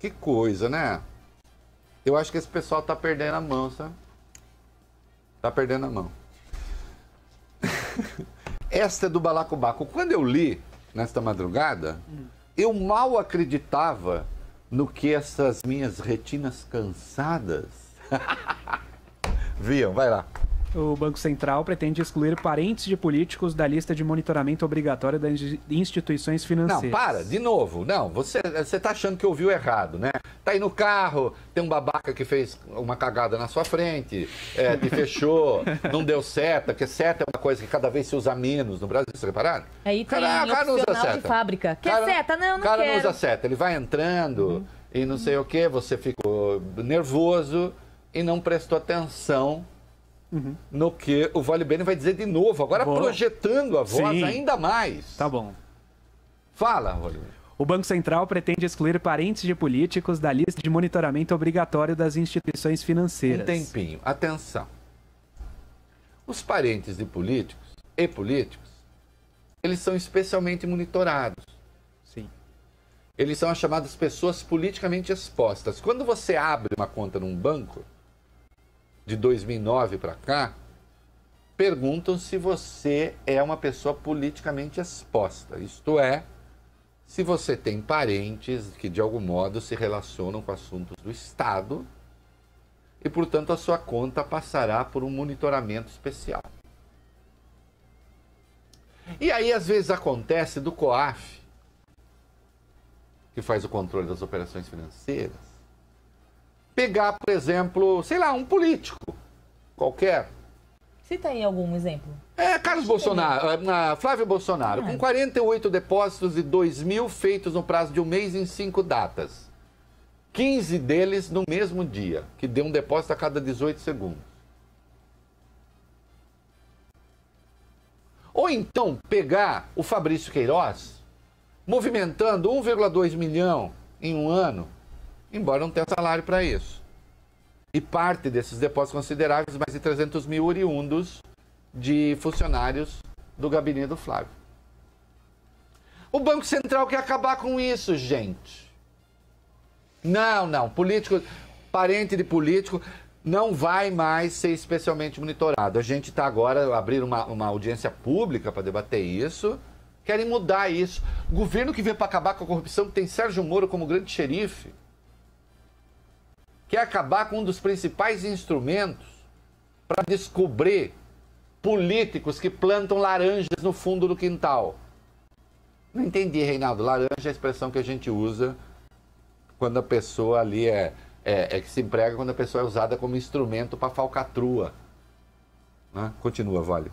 Que coisa, né? Eu acho que esse pessoal tá perdendo a mão, sabe? Tá perdendo a mão. Esta é do Balacobaco. Quando eu li, nesta madrugada, eu mal acreditava no que essas minhas retinas cansadas viam. Vai lá. O Banco Central pretende excluir parentes de políticos da lista de monitoramento obrigatório das instituições financeiras. Não, para, de novo. Não, você tá achando que ouviu errado, né? Tá aí no carro, tem um babaca que fez uma cagada na sua frente, te fechou, não deu seta, porque seta é uma coisa que cada vez se usa menos no Brasil, vocês repararam? Aí tem cara não usa opcional de seta. fábrica. Quer seta? Não, não quero. O cara quero. não usa seta, ele vai entrando e não sei o que, você ficou nervoso e não prestou atenção no que o Vale Bene vai dizer de novo, agora projetando a voz ainda mais. Tá bom. Fala, Vale Bene. O Banco Central pretende excluir parentes de políticos da lista de monitoramento obrigatório das instituições financeiras. Um tempinho. Atenção. Os parentes de políticos e políticos, eles são especialmente monitorados. Sim. Eles são as chamadas pessoas politicamente expostas. Quando você abre uma conta num banco, de 2009 para cá, perguntam se você é uma pessoa politicamente exposta. Isto é, se você tem parentes que de algum modo se relacionam com assuntos do Estado e, portanto, a sua conta passará por um monitoramento especial. E aí, às vezes, acontece do COAF, que faz o controle das operações financeiras, pegar, por exemplo, sei lá, um político qualquer. Cita aí algum exemplo. Carlos Bolsonaro, Flávio Bolsonaro, com 48 depósitos de 2.000 feitos no prazo de um mês em 5 datas. 15 deles no mesmo dia, que deu um depósito a cada 18 segundos. Ou então pegar o Fabrício Queiroz, movimentando 1,2 milhão em um ano, embora não tenha salário para isso. E parte desses depósitos consideráveis, mais de 300 mil oriundos de funcionários do gabinete do Flávio. O Banco Central quer acabar com isso, gente. Não, político, parente de político não vai mais ser especialmente monitorado. A gente está agora abrindo uma audiência pública para debater isso. Querem mudar isso. O governo que veio para acabar com a corrupção, que tem Sérgio Moro como grande xerife, quer acabar com um dos principais instrumentos para descobrir políticos que plantam laranjas no fundo do quintal. Não entendi, Reinaldo. Laranja é a expressão que a gente usa quando a pessoa ali que se emprega quando a pessoa é usada como instrumento para falcatrua. Né? Continua, Vale.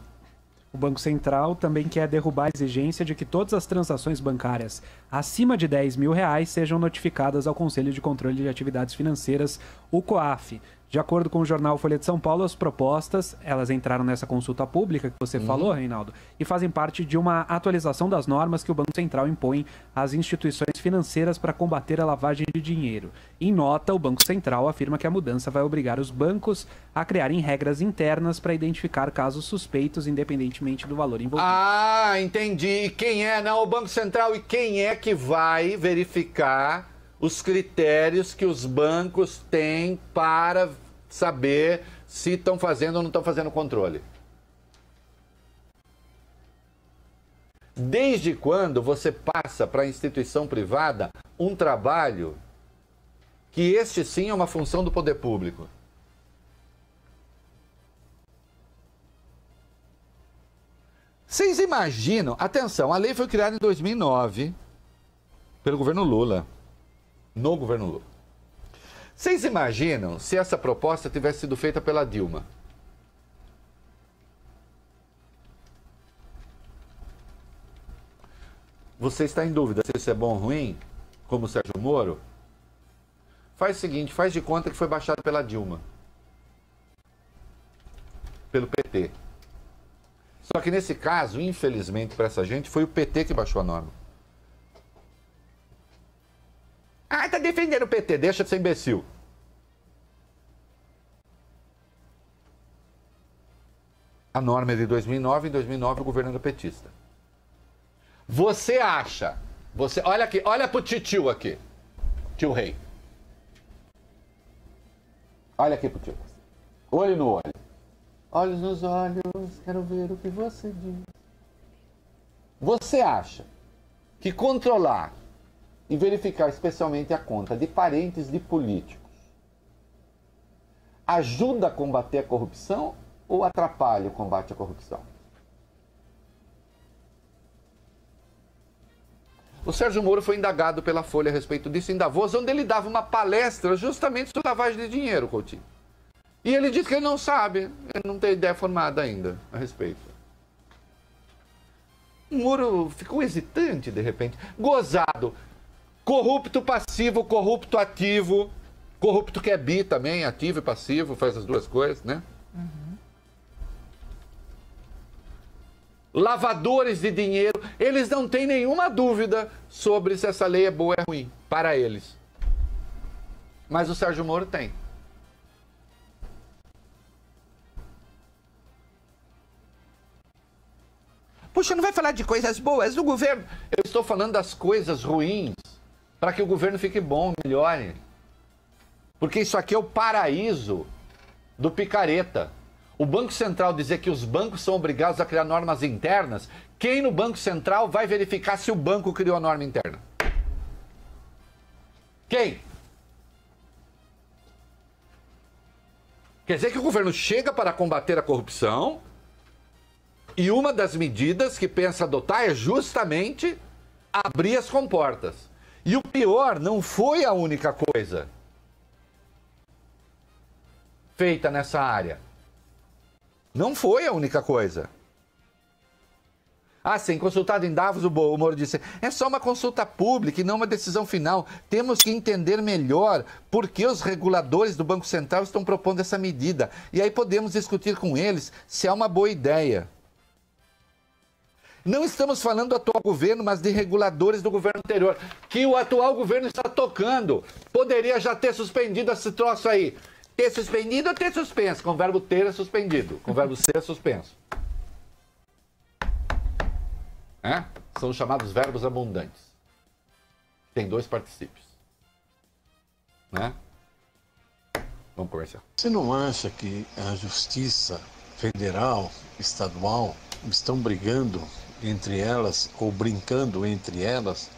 O Banco Central também quer derrubar a exigência de que todas as transações bancárias acima de R$10 mil sejam notificadas ao Conselho de Controle de Atividades Financeiras, o COAF. De acordo com o jornal Folha de São Paulo, as propostas, elas entraram nessa consulta pública que você falou, Reinaldo, e fazem parte de uma atualização das normas que o Banco Central impõe às instituições financeiras para combater a lavagem de dinheiro. Em nota, o Banco Central afirma que a mudança vai obrigar os bancos a criarem regras internas para identificar casos suspeitos, independentemente do valor envolvido. Ah, entendi. E quem é, não, o Banco Central, e quem é que vai verificar os critérios que os bancos têm para saber se estão fazendo ou não estão fazendo controle? Desde quando você passa para a instituição privada um trabalho que este sim é uma função do poder público? Vocês imaginam? Atenção, a lei foi criada em 2009 pelo governo Lula. No governo Lula. Vocês imaginam se essa proposta tivesse sido feita pela Dilma? Você está em dúvida se isso é bom ou ruim, como o Sérgio Moro? Faz o seguinte, faz de conta que foi baixado pela Dilma. Pelo PT. Só que nesse caso, infelizmente para essa gente, foi o PT que baixou a norma. Ah, tá defendendo o PT, deixa de ser imbecil. A norma é de 2009, em 2009 o governo era petista. Você acha, olha aqui, olha pro tio aqui, tio Rei. Olha aqui pro tio. Olho no olho. Olhos nos olhos, quero ver o que você diz. Você acha que controlar e verificar especialmente a conta de parentes de políticos ajuda a combater a corrupção ou atrapalha o combate à corrupção? O Sérgio Moro foi indagado pela Folha a respeito disso em Davos, onde ele dava uma palestra justamente sobre lavagem de dinheiro, Coutinho. E ele disse que ele não sabe, ele não tem ideia formada ainda a respeito. O Moro ficou hesitante de repente. Gozado. Corrupto passivo, corrupto ativo. Corrupto que é bi também, ativo e passivo, faz as duas coisas, né? Lavadores de dinheiro, eles não têm nenhuma dúvida sobre se essa lei é boa ou é ruim, para eles. Mas o Sérgio Moro tem. Puxa, não vai falar de coisas boas do governo? Eu estou falando das coisas ruins, para que o governo fique bom, melhore. Porque isso aqui é o paraíso do picareta. O Banco Central dizer que os bancos são obrigados a criar normas internas, quem no Banco Central vai verificar se o banco criou a norma interna? Quem? Quer dizer que o governo chega para combater a corrupção e uma das medidas que pensa adotar é justamente abrir as comportas. E o pior, não foi a única coisa feita nessa área. Não foi a única coisa. Ah, sim, consultado em Davos, o Moro disse, é só uma consulta pública e não uma decisão final. Temos que entender melhor por que os reguladores do Banco Central estão propondo essa medida. E aí podemos discutir com eles se é uma boa ideia. Não estamos falando do atual governo, mas de reguladores do governo anterior, que o atual governo está tocando. Poderia já ter suspendido esse troço aí. Ter suspendido ou ter suspenso? Com o verbo ter é suspendido, com o verbo ser é suspenso. É? São os chamados verbos abundantes. Tem dois particípios. Né? Vamos conversar. Você não acha que a justiça federal, estadual, estão brigando entre elas, ou brincando entre elas,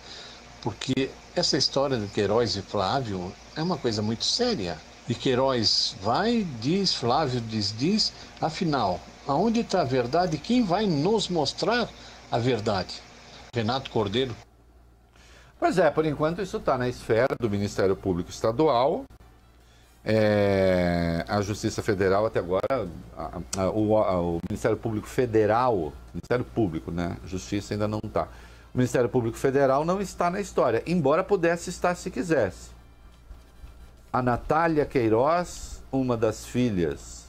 porque essa história de Queiroz e Flávio é uma coisa muito séria. E Queiroz vai, diz, Flávio diz, afinal, aonde está a verdade? Quem vai nos mostrar a verdade? Renato Cordeiro? Pois é, por enquanto isso está na esfera do Ministério Público Estadual. A Justiça Federal até agora, o Ministério Público Federal, Ministério Público, né? Justiça ainda não está. O Ministério Público Federal não está na história, embora pudesse estar se quisesse. A Natália Queiroz, uma das filhas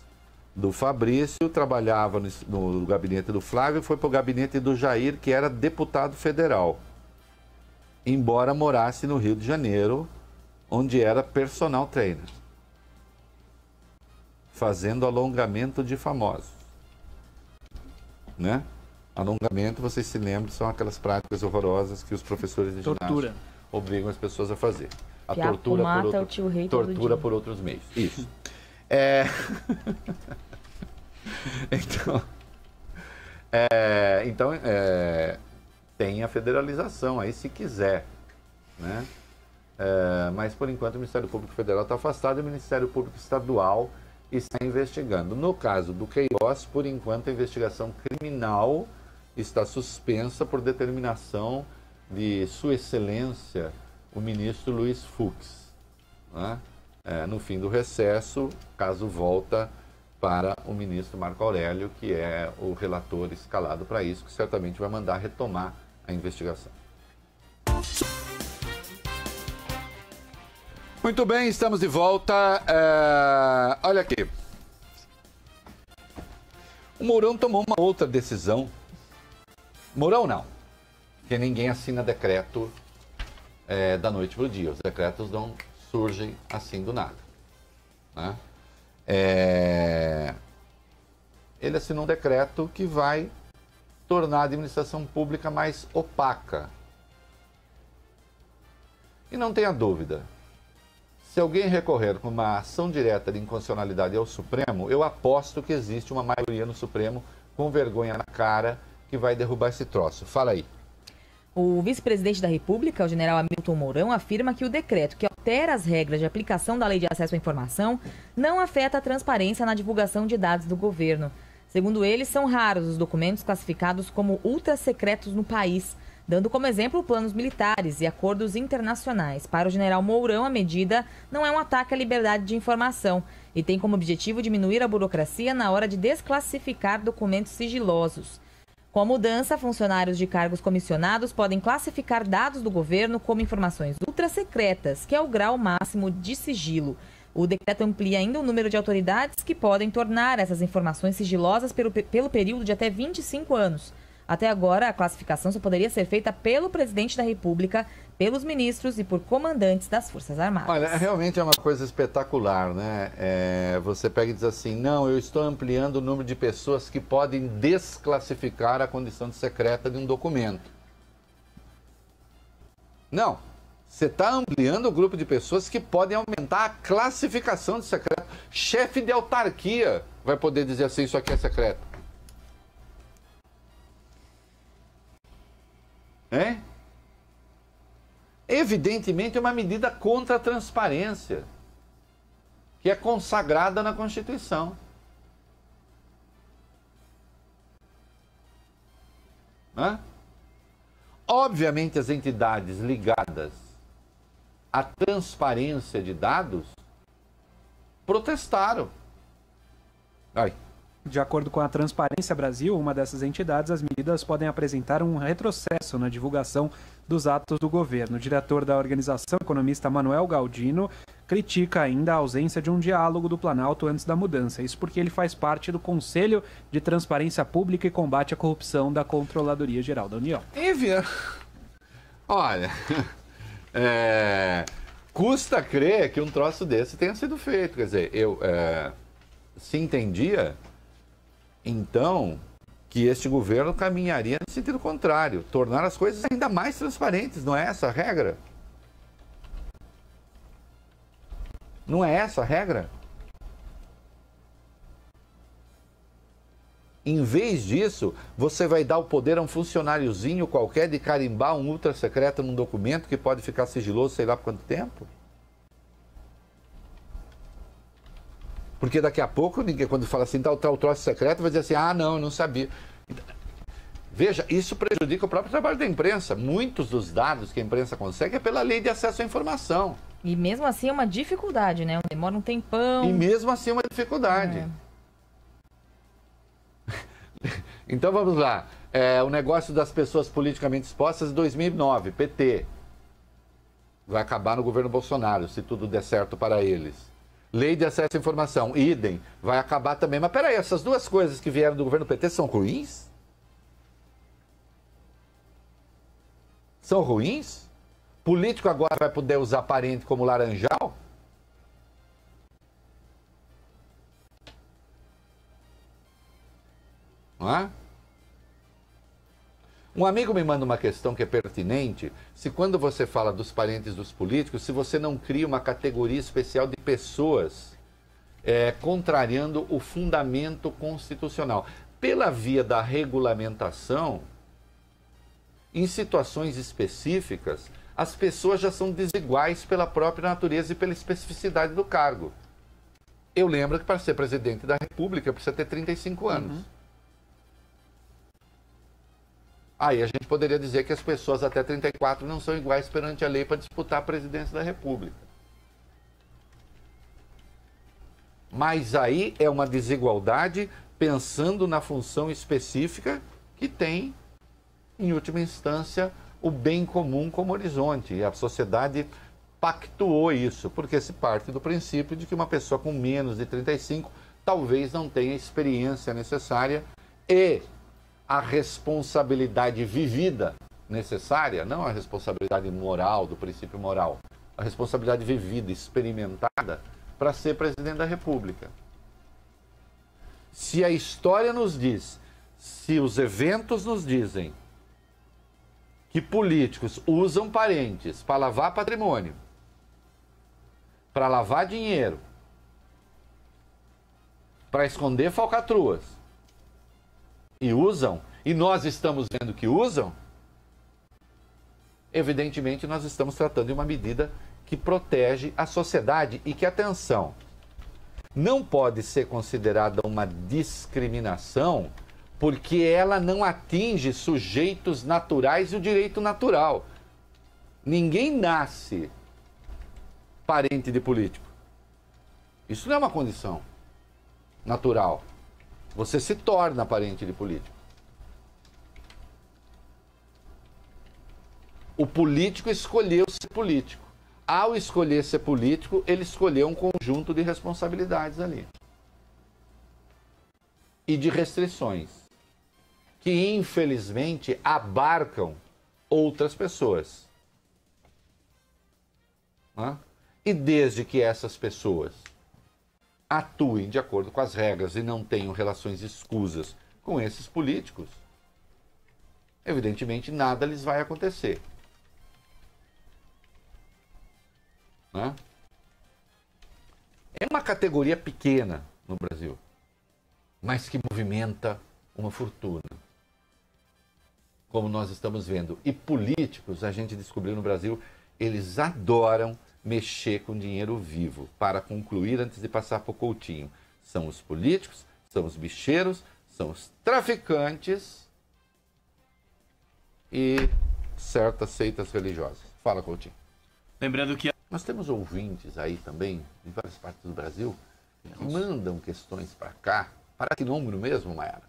do Fabrício, trabalhava no gabinete do Flávio, foi para o gabinete do Jair, que era deputado federal, embora morasse no Rio de Janeiro, onde era personal trainer, fazendo alongamento de famosos. Né? Alongamento, vocês se lembram, são aquelas práticas horrorosas que os professores de ginástica obrigam as pessoas a fazer. A tortura por o tio rei tortura por outros meios. Isso. Então, tem a federalização aí, se quiser. Né? Mas, por enquanto, o Ministério Público Federal está afastado e o Ministério Público Estadual está investigando. No caso do Queiroz, por enquanto, a investigação criminal está suspensa por determinação de Sua Excelência, o ministro Luiz Fux. Né? No fim do recesso, caso volta para o ministro Marco Aurélio, que é o relator escalado para isso, que certamente vai mandar retomar a investigação. Muito bem, estamos de volta. Olha aqui. O Mourão tomou uma outra decisão. Mourão não, porque ninguém assina decreto da noite para o dia. Os decretos não surgem assim do nada. Né? Ele assinou um decreto que vai tornar a administração pública mais opaca. E não tenha dúvida, Se alguém recorrer com uma ação direta de inconstitucionalidade ao Supremo, eu aposto que existe uma maioria no Supremo com vergonha na cara que vai derrubar esse troço. Fala aí. O vice-presidente da República, o general Hamilton Mourão, afirma que o decreto que altera as regras de aplicação da Lei de Acesso à Informação não afeta a transparência na divulgação de dados do governo. Segundo ele, são raros os documentos classificados como ultra-secretos no país, dando como exemplo planos militares e acordos internacionais. Para o general Mourão, a medida não é um ataque à liberdade de informação e tem como objetivo diminuir a burocracia na hora de desclassificar documentos sigilosos. Com a mudança, funcionários de cargos comissionados podem classificar dados do governo como informações ultrasecretas, que é o grau máximo de sigilo. O decreto amplia ainda o número de autoridades que podem tornar essas informações sigilosas pelo período de até 25 anos. Até agora, a classificação só poderia ser feita pelo presidente da República, pelos ministros e por comandantes das Forças Armadas. Olha, realmente é uma coisa espetacular, né? Você pega e diz assim, não, eu estou ampliando o número de pessoas que podem desclassificar a condição de secreta de um documento. Não, você está ampliando o grupo de pessoas que podem aumentar a classificação de secreto. Chefe de autarquia vai poder dizer assim, isso aqui é secreto. Evidentemente é uma medida contra a transparência, que é consagrada na Constituição. Obviamente as entidades ligadas à transparência de dados protestaram. De acordo com a Transparência Brasil, uma dessas entidades, as medidas podem apresentar um retrocesso na divulgação dos atos do governo. O diretor da organização, economista Manuel Galdino, critica ainda a ausência de um diálogo do Planalto antes da mudança. Isso porque ele faz parte do Conselho de Transparência Pública e Combate à Corrupção da Controladoria Geral da União. Olha, custa crer que um troço desse tenha sido feito. Quer dizer, se entendia, então, que este governo caminharia no sentido contrário, tornar as coisas ainda mais transparentes. Não é essa a regra? Não é essa a regra? Em vez disso, você vai dar o poder a um funcionáriozinho qualquer de carimbar um ultra secreto num documento que pode ficar sigiloso sei lá por quanto tempo? Porque daqui a pouco, ninguém, quando fala assim, tal troço secreto, vai dizer assim, ah, não, eu não sabia. Veja, isso prejudica o próprio trabalho da imprensa. Muitos dos dados que a imprensa consegue é pela lei de acesso à informação. E mesmo assim é uma dificuldade, né? Demora um tempão. E mesmo assim é uma dificuldade. Então vamos lá. O negócio das pessoas politicamente expostas em 2009, PT. Vai acabar no governo Bolsonaro, se tudo der certo para eles. Lei de acesso à informação, idem, vai acabar também. Mas peraí, essas duas coisas que vieram do governo PT são ruins? São ruins? Político agora vai poder usar parente como laranjal? Não é? Um amigo me manda uma questão que é pertinente, se quando você fala dos parentes dos políticos, se você não cria uma categoria especial de pessoas contrariando o fundamento constitucional. Pela via da regulamentação, em situações específicas, as pessoas já são desiguais pela própria natureza e pela especificidade do cargo. Eu lembro que para ser presidente da República precisa ter 35 anos. Aí a gente poderia dizer que as pessoas até 34 não são iguais perante a lei para disputar a presidência da República. Mas aí é uma desigualdade pensando na função específica que tem, em última instância, o bem comum como horizonte. E a sociedade pactuou isso, porque se parte do princípio de que uma pessoa com menos de 35 talvez não tenha a experiência necessária e a responsabilidade vivida necessária, não a responsabilidade moral, do princípio moral, a responsabilidade vivida, experimentada, para ser presidente da República. Se a história nos diz, se os eventos nos dizem que políticos usam parentes para lavar patrimônio, para lavar dinheiro, para esconder falcatruas, e usam, e nós estamos vendo que usam, evidentemente nós estamos tratando de uma medida que protege a sociedade e que, atenção, não pode ser considerada uma discriminação porque ela não atinge sujeitos naturais e o direito natural. Ninguém nasce parente de político. Isso não é uma condição natural. Você se torna parente de político. O político escolheu ser político. Ao escolher ser político, ele escolheu um conjunto de responsabilidades ali. E de restrições. Que, infelizmente, abarcam outras pessoas. E desde que essas pessoas atuem de acordo com as regras e não tenham relações escusas com esses políticos, evidentemente nada lhes vai acontecer. É uma categoria pequena no Brasil, mas que movimenta uma fortuna, como nós estamos vendo. E políticos, a gente descobriu no Brasil, eles adoram mexer com dinheiro vivo. Para concluir, antes de passar para o Coutinho, são os políticos, são os bicheiros, são os traficantes e certas seitas religiosas. Fala, Coutinho. Lembrando que nós temos ouvintes aí também, em várias partes do Brasil, que mandam questões para cá. Para que número mesmo, Mayara?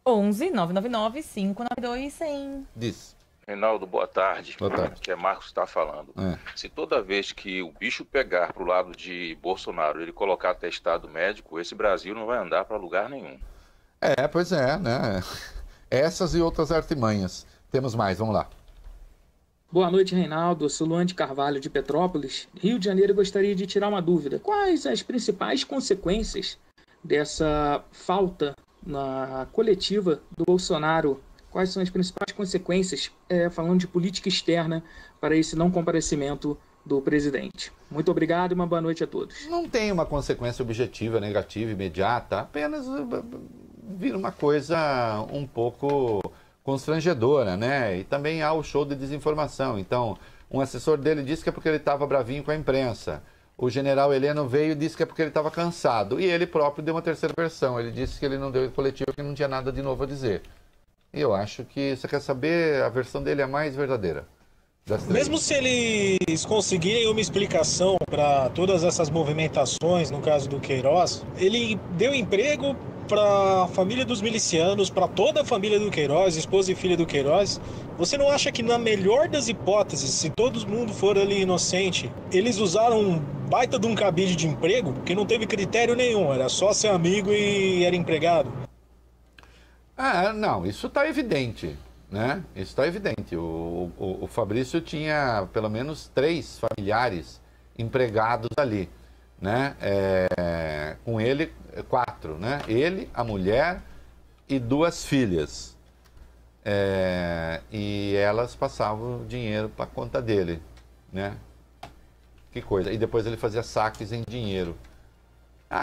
11 999 592 100. Diz. Reinaldo, boa tarde. Boa tarde. Que é Marcos está falando. Se toda vez que o bicho pegar pro lado de Bolsonaro, ele colocar atestado médico, esse Brasil não vai andar para lugar nenhum. Pois é, né? Essas e outras artimanhas. Temos mais, vamos lá. Boa noite, Reinaldo. Eu sou Luan de Carvalho, de Petrópolis, Rio de Janeiro. Gostaria de tirar uma dúvida. Quais as principais consequências dessa falta na coletiva do Bolsonaro? Quais são as principais consequências, falando de política externa, para esse não comparecimento do presidente? Muito obrigado e uma boa noite a todos. Não tem uma consequência objetiva, negativa, imediata, apenas vira uma coisa um pouco constrangedora, né? E também há o show de desinformação. Então, um assessor dele disse que é porque ele estava bravinho com a imprensa. O general Heleno veio e disse que é porque ele estava cansado. E ele próprio deu uma terceira versão. Ele disse que ele não deu coletivo, que não tinha nada de novo a dizer. E eu acho que, você quer saber, a versão dele é a mais verdadeira das três. Mesmo se eles conseguirem uma explicação para todas essas movimentações, no caso do Queiroz, ele deu emprego para a família dos milicianos, para toda a família do Queiroz, esposa e filha do Queiroz. Você não acha que, na melhor das hipóteses, se todo mundo for ali inocente, eles usaram um baita de um cabide de emprego, que não teve critério nenhum, era só ser amigo e era empregado? Não, isso está evidente, né? Isso está evidente. O Fabrício tinha pelo menos 3 familiares empregados ali, né? Com ele, 4, né? Ele, a mulher e 2 filhas. E elas passavam dinheiro para a conta dele, né? Que coisa. E depois ele fazia saques em dinheiro.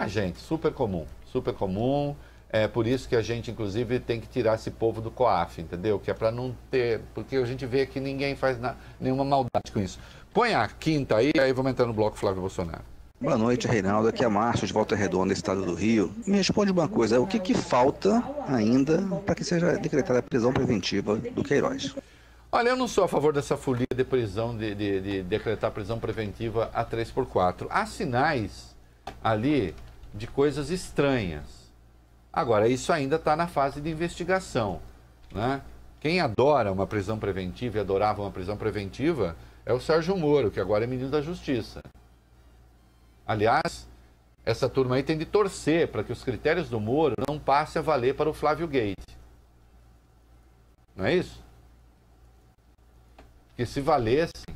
Gente, super comum, super comum. É por isso que a gente, inclusive, tem que tirar esse povo do COAF, entendeu? Que é para não ter... Porque a gente vê que ninguém faz nenhuma maldade com isso. Põe a quinta aí vamos entrar no bloco Flávio Bolsonaro. Boa noite, Reinaldo. Aqui é Márcio, de Volta Redonda, estado do Rio. Me responde uma coisa, o que falta ainda para que seja decretada a prisão preventiva do Queiroz? Olha, eu não sou a favor dessa folia de prisão, de decretar prisão preventiva a 3x4. Há sinais ali de coisas estranhas. Agora, isso ainda está na fase de investigação, né? Quem adora uma prisão preventiva e adorava uma prisão preventiva é o Sérgio Moro, que agora é ministro da Justiça. Aliás, essa turma aí tem de torcer para que os critérios do Moro não passem a valer para o Flávio Gate. Não é isso? Que se valessem.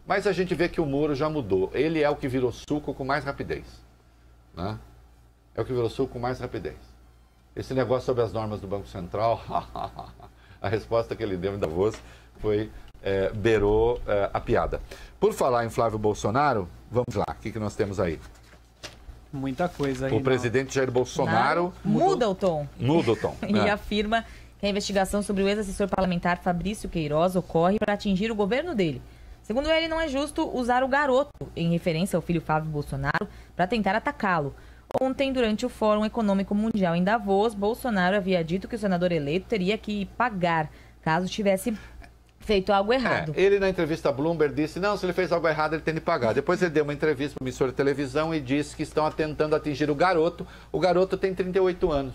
Mas a gente vê que o Moro já mudou. Ele é o que virou suco com mais rapidez, né? É o que virou suco com mais rapidez. Esse negócio sobre as normas do Banco Central, a resposta que ele deu em Davos foi beirou a piada. Por falar em Flávio Bolsonaro, vamos lá, o que nós temos aí? Muita coisa aí. O presidente Jair Bolsonaro... Muda o tom. Muda o tom. E afirma que a investigação sobre o ex-assessor parlamentar Fabrício Queiroz ocorre para atingir o governo dele. Segundo ele, não é justo usar o garoto, em referência ao filho Flávio Bolsonaro, para tentar atacá-lo. Ontem, durante o Fórum Econômico Mundial em Davos, Bolsonaro havia dito que o senador eleito teria que pagar caso tivesse feito algo errado. Ele, na entrevista à Bloomberg, disse, não, se ele fez algo errado, ele tem que pagar. Depois ele deu uma entrevista para uma emissora de televisão e disse que estão tentando atingir o garoto. O garoto tem 38 anos.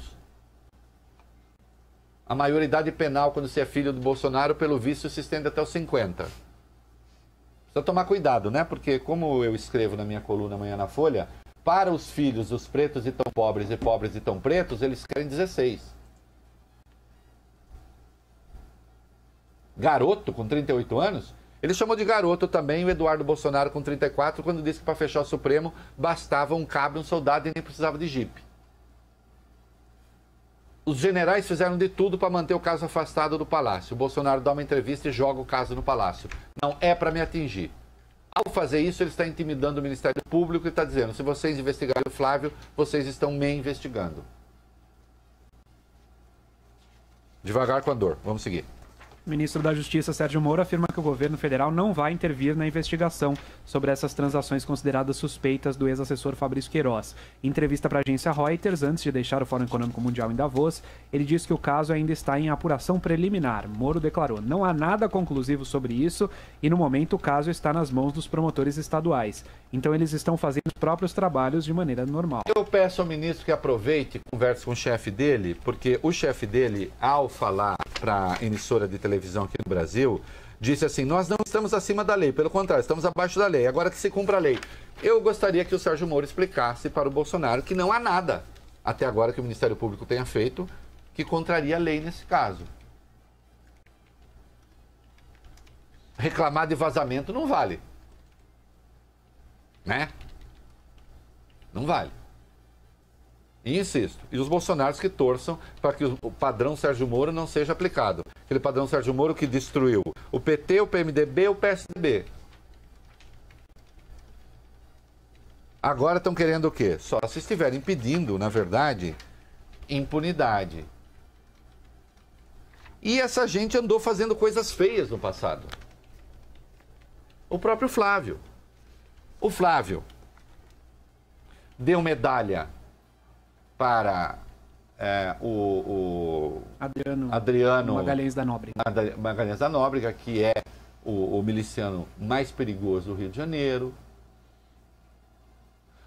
A maioridade penal, quando você é filho do Bolsonaro, pelo visto, se estende até os 50. Precisa tomar cuidado, né? Porque, como eu escrevo na minha coluna amanhã na Folha, para os filhos dos pretos e tão pobres e tão pretos, eles querem 16. Garoto, com 38 anos, ele chamou de garoto também o Eduardo Bolsonaro com 34, quando disse que para fechar o Supremo bastava um cabo e um soldado e nem precisava de jipe. Os generais fizeram de tudo para manter o caso afastado do Palácio. O Bolsonaro dá uma entrevista e joga o caso no Palácio. Não é para me atingir. Ao fazer isso, ele está intimidando o Ministério Público e está dizendo, se vocês investigarem o Flávio, vocês estão me investigando. Devagar com a dor. Vamos seguir. O ministro da Justiça, Sérgio Moro, afirma que o governo federal não vai intervir na investigação sobre essas transações consideradas suspeitas do ex-assessor Fabrício Queiroz. Em entrevista para a agência Reuters, antes de deixar o Fórum Econômico Mundial em Davos, ele disse que o caso ainda está em apuração preliminar. Moro declarou, não há nada conclusivo sobre isso e, no momento, o caso está nas mãos dos promotores estaduais. Então, eles estão fazendo os próprios trabalhos de maneira normal. Eu peço ao ministro que aproveite e converse com o chefe dele, porque o chefe dele, ao falar para a emissora de televisão aqui no Brasil, disse assim, nós não estamos acima da lei, pelo contrário, estamos abaixo da lei, agora que se cumpra a lei. Eu gostaria que o Sérgio Moro explicasse para o Bolsonaro que não há nada, até agora, que o Ministério Público tenha feito, que contraria a lei nesse caso. Reclamar de vazamento não vale. Né? Não vale. E insisto, e os bolsonaros que torçam para que o padrão Sérgio Moro não seja aplicado. Aquele padrão Sérgio Moro que destruiu o PT, o PMDB e o PSDB. Agora estão querendo o quê? Só se estiverem pedindo, na verdade, impunidade. E essa gente andou fazendo coisas feias no passado. O próprio Flávio. O Flávio deu medalha para o Adriano Magalhães da Nóbrega. Magalhães da Nóbrega, que é o miliciano mais perigoso do Rio de Janeiro.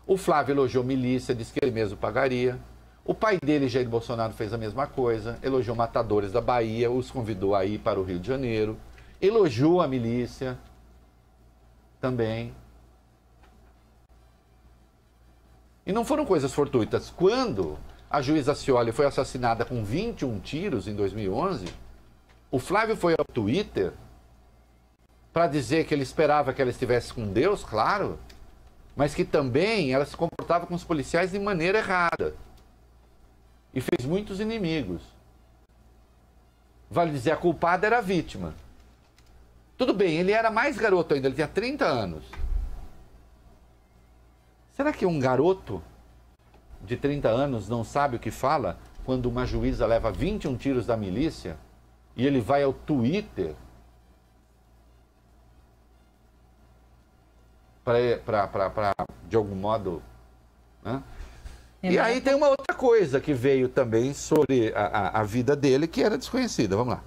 O Flávio elogiou milícia, disse que ele mesmo pagaria. O pai dele, Jair Bolsonaro, fez a mesma coisa, elogiou matadores da Bahia, os convidou a ir para o Rio de Janeiro, elogiou a milícia também. E não foram coisas fortuitas. Quando a juíza Scioli foi assassinada com 21 tiros em 2011, o Flávio foi ao Twitter para dizer que ele esperava que ela estivesse com Deus, claro, mas que também ela se comportava com os policiais de maneira errada. E fez muitos inimigos. Vale dizer, a culpada era a vítima. Tudo bem, ele era mais garoto ainda, ele tinha 30 anos. Será que um garoto de 30 anos não sabe o que fala quando uma juíza leva 21 tiros da milícia e ele vai ao Twitter para de algum modo... Né? E aí tem uma outra coisa que veio também sobre a vida dele que era desconhecida. Vamos lá.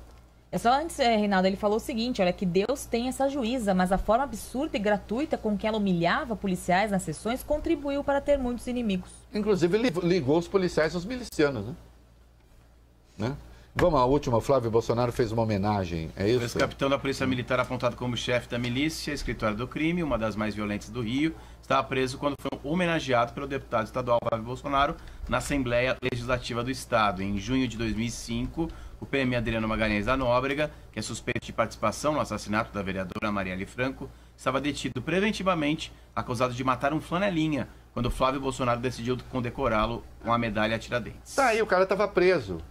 É só antes, Reinaldo, ele falou o seguinte, olha, que Deus tem essa juíza, mas a forma absurda e gratuita com que ela humilhava policiais nas sessões contribuiu para ter muitos inimigos. Inclusive, ligou os policiais aos milicianos, né? Vamos à última, o Flávio Bolsonaro fez uma homenagem, é isso? O ex-capitão da Polícia Militar apontado como chefe da milícia, escritório do crime, uma das mais violentas do Rio, estava preso quando foi homenageado pelo deputado estadual Flávio Bolsonaro na Assembleia Legislativa do Estado. Em junho de 2005, o PM Adriano Magalhães da Nóbrega, que é suspeito de participação no assassinato da vereadora Marielle Franco, estava detido preventivamente, acusado de matar um flanelinha, quando Flávio Bolsonaro decidiu condecorá-lo com a medalha Tiradentes. Tá aí, o cara estava preso.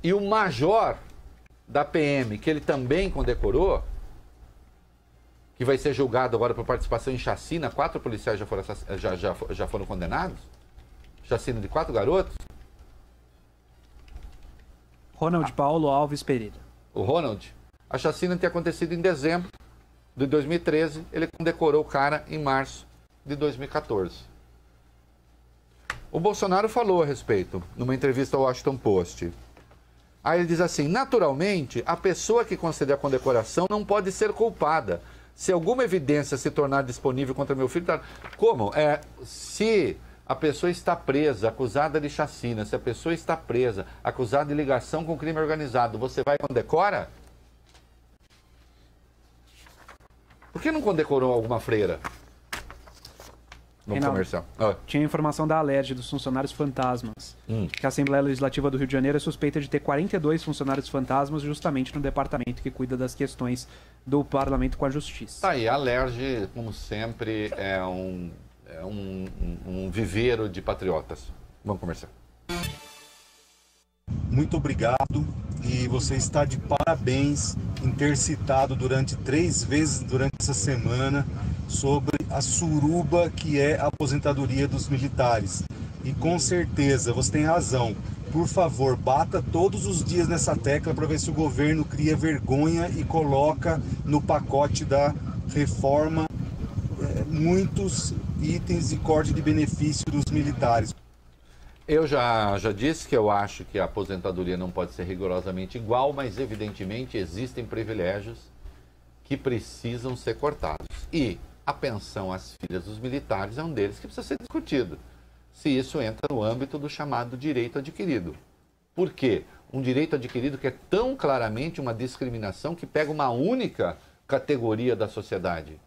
E o major da PM, que ele também condecorou, que vai ser julgado agora por participação em chacina, 4 policiais já foram condenados? Chacina de 4 garotos? Ronald Paulo Alves Pereira. O Ronald, a chacina tinha acontecido em dezembro de 2013, ele condecorou o cara em março de 2014. O Bolsonaro falou a respeito, numa entrevista ao Washington Post. Aí ele diz assim, naturalmente, a pessoa que conceder a condecoração não pode ser culpada. Se alguma evidência se tornar disponível contra meu filho... Tá... Como? Se a pessoa está presa, acusada de chacina, se a pessoa está presa, acusada de ligação com crime organizado, você vai e condecora? Por que não condecorou alguma freira? Vamos comercial. Tinha informação da Alerj, dos funcionários fantasmas, que a Assembleia Legislativa do Rio de Janeiro é suspeita de ter 42 funcionários fantasmas justamente no departamento que cuida das questões do Parlamento com a Justiça. Tá aí, a Alerj, como sempre, é um viveiro de patriotas. Vamos comercial. Muito obrigado, e você está de parabéns em ter citado durante 3 vezes durante essa semana sobre a suruba que é a aposentadoria dos militares. E com certeza, você tem razão. Por favor, bata todos os dias nessa tecla para ver se o governo cria vergonha e coloca no pacote da reforma muitos itens de corte de benefício dos militares. Eu já disse que eu acho que a aposentadoria não pode ser rigorosamente igual, mas evidentemente existem privilégios que precisam ser cortados. E a pensão às filhas dos militares é um deles que precisa ser discutido. Se isso entra no âmbito do chamado direito adquirido. Por quê? Um direito adquirido que é tão claramente uma discriminação que pega uma única categoria da sociedade.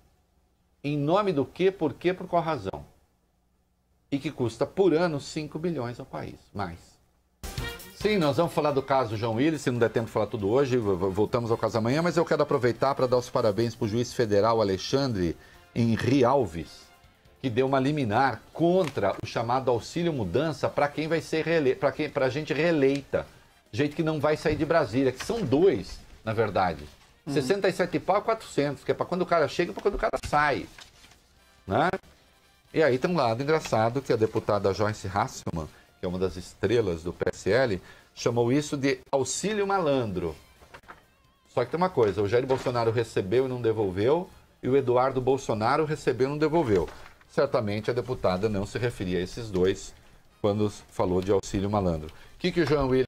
Em nome do quê? Por quê? Por qual razão? E que custa por ano 5 bilhões ao país, mais. Sim, nós vamos falar do caso João Willis, se não der tempo de falar tudo hoje, voltamos ao caso amanhã, mas eu quero aproveitar para dar os parabéns para o juiz federal Alexandre Henri Alves, que deu uma liminar contra o chamado auxílio mudança para quem vai ser para gente reeleita, gente que não vai sair de Brasília, que são 2, na verdade. 67 pau e 400, que é para quando o cara chega e para quando o cara sai, né? E aí tem um lado engraçado que a deputada Joyce Hasselmann, que é uma das estrelas do PSL, chamou isso de auxílio malandro. Só que tem uma coisa, o Jair Bolsonaro recebeu e não devolveu, e o Eduardo Bolsonaro recebeu e não devolveu. Certamente a deputada não se referia a esses dois quando falou de auxílio malandro. O que o João Willis